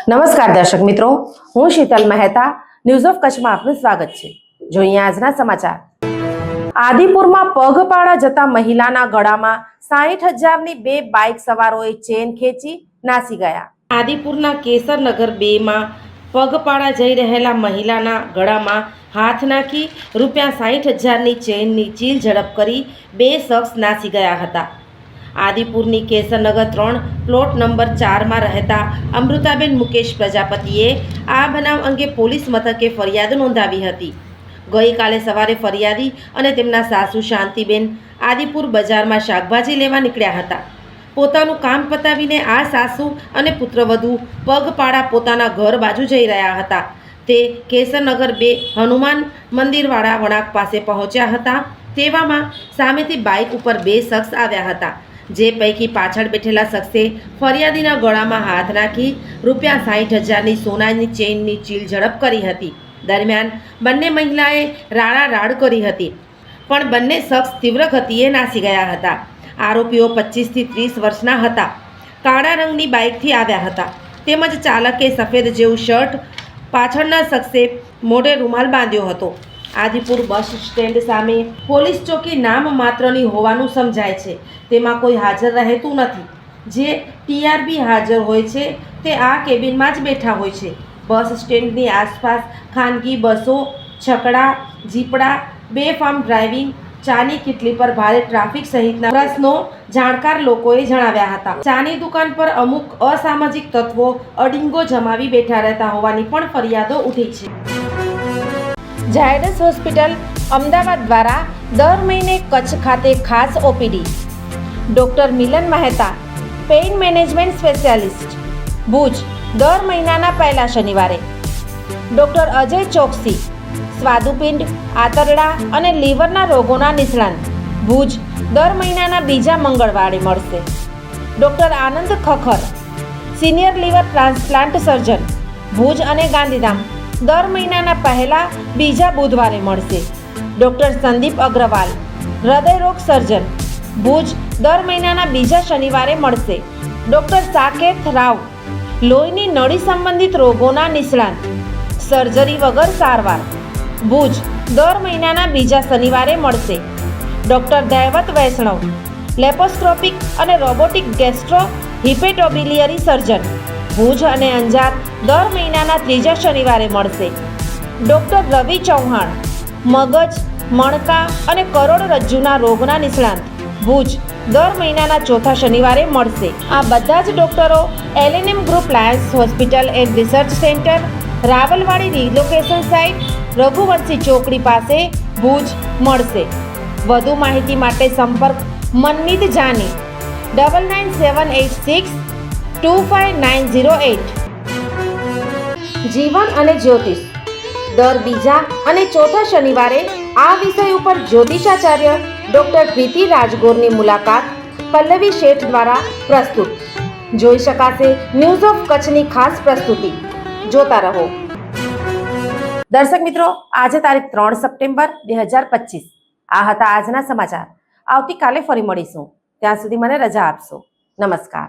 નમસ્કાર દર્શક મિત્રો, હું શીતલ મહેતા ન્યૂઝ ઓફ કચ્છમાં આપનું સ્વાગત છે। જોઈએ આજના સમાચાર। આદિપુરમાં પગપાળા જતા મહિલાના ગળામાં 60,000ની 2 બાઇક સવારોએ ચેન ખેંચી નાસી ગયા। આદિપુરના કેસરનગર 2માં પગપાળા જઈ રહેલા મહિલાના ગળામાં હાથ નાખી ₹60,000ની ચેનની ચીલ ઝડપ કરી 2 શખ્સ નાસી ગયા હતા। આદિપુરની કેસરનગર 3 પ્લોટ નંબર 4માં રહેતા અમૃતાબેન મુકેશ પ્રજાપતિએ આ બનાવ અંગે પોલીસ મથકે ફરિયાદ નોંધાવી હતી। ગઈકાલે સવારે ફરિયાદી અને તેમના સાસુ શાંતિબેન આદિપુર બજારમાં શાકભાજી લેવા નીકળ્યા હતા। પોતાનું કામ પતાવીને આ સાસુ અને પુત્રવધુ પગપાળા પોતાના ઘર બાજુ જઈ રહ્યા હતા। તે કેસરનગર 2 હનુમાન મંદિરવાળા વળાંક પાસે પહોંચ્યા હતા। તેવામાં સામેથી બાઇક ઉપર 2 શખ્સ આવ્યા હતા, જે પૈકી પાછળ બેઠેલા શખ્સે ફરિયાદીના ગળામાં હાથ નાખી ₹60,000ની સોનાની ચેઇનની ચીલ ઝડપ કરી હતી। દરમિયાન બંને મહિલાએ રાડારાડ કરી હતી, પણ બંને શખ્સ તીવ્ર ગતિએ નાસી ગયા હતા। આરોપીઓ 25 થી 30 વર્ષના હતા। કાળા રંગની બાઇકથી આવ્યા હતા, તેમજ ચાલકે સફેદ જેવું શર્ટ, પાછળના શખ્સે મોઢે રૂમાલ બાંધ્યો હતો। આદિપુર બસ સ્ટેન્ડ સામે પોલીસ ચોકી નામ માત્રની હોવાનું સમજાય છે। તેમાં કોઈ હાજર રહેતું નથી। જે ટીઆરબી હાજર હોય છે તે આ કેબિનમાં જ બેઠા હોય છે। બસ સ્ટેન્ડની આસપાસ ખાનગી બસો, છકડા, જીપડા, બેફામ ડ્રાઇવિંગ, ચાની કિટલી પર ભારે ટ્રાફિક સહિતના પ્રશ્નો જાણકાર લોકોએ જણાવ્યા હતા। ચાની દુકાન પર અમુક અસામાજિક તત્વો અડિંગો જમાવી બેઠા રહેતા હોવાની પણ ફરિયાદો ઉઠી છે। ઝાયડસ હોસ્પિટલ અમદાવાદ દ્વારા દર મહિને કચ્છ ખાતે ખાસ OPD. Doctor Milan Mehta, pain management specialist, Bhuj, દર મહિનાના પહેલા શનિવારે। ડૉક્ટર અજય ચોકસી, સ્વાદુપિંડ, આંતરડા અને લીવરના રોગોના નિષ્ણાત, ભુજ, દર મહિનાના બીજા મંગળવારે મળશે। Doctor Anand Khakhar, senior liver transplant surgeon, Bhuj અને ગાંધીધામ, દર મહિનાના પહેલા બીજા બુધવારે મળશે। ડૉક્ટર સંદીપ અગ્રવાલ, હૃદયરોગ સર્જન, ભુજ, દર મહિનાના બીજા શનિવારે મળશે। ડૉક્ટર સાકેત રાવ, લોહીની નળી સંબંધિત રોગોના નિષ્ણાત, સર્જરી વગર સારવાર, ભુજ, દર મહિનાના બીજા શનિવારે મળશે। ડૉક્ટર દૈવત વૈષ્ણવ, લેપોસ્કોપિક અને રોબોટિક ગેસ્ટ્રો હિપેટોબિલિયરી સર્જન, ભુજ અને અંજાર, દર મહિનાના ત્રીજા શનિવારે મળશે। ડૉક્ટર રવિ ચૌહાણ, મગજ, મણકા અને કરોડરજ્જુના રોગના નિષ્ણાત, ભુજ, દર મહિનાના ચોથા શનિવારે મળશે। આ બધા જ ડૉક્ટરો LNM group Lions hospital and research centre, Rawalwadi relocation site, Raghuvanshi ચોકડી પાસે, ભુજ મળશે। વધુ માહિતી માટે સંપર્ક મનમીત જાની 9978625908। જીવન અને જ્યોતિષ, દર બીજા અને ચોથા શનિવારે આ વિષય ઉપર જ્યોતિષાચાર્ય ડૉક્ટર પ્રીતિ રાજગોરની મુલાકાત પલ્લવી શેઠ દ્વારા પ્રસ્તુત। જોઈ શકાશે ન્યૂઝ ઓફ કચ્છની ખાસ પ્રસ્તુતિ। જોતા રહો। દર્શક મિત્રો, આજે તારીખ 3 સપ્ટેમ્બર 2025 આ હતા આજના સમાચાર। આવતીકાલે ફરી મળીશું, ત્યાં સુધી મને રજા આપશો। નમસ્કાર।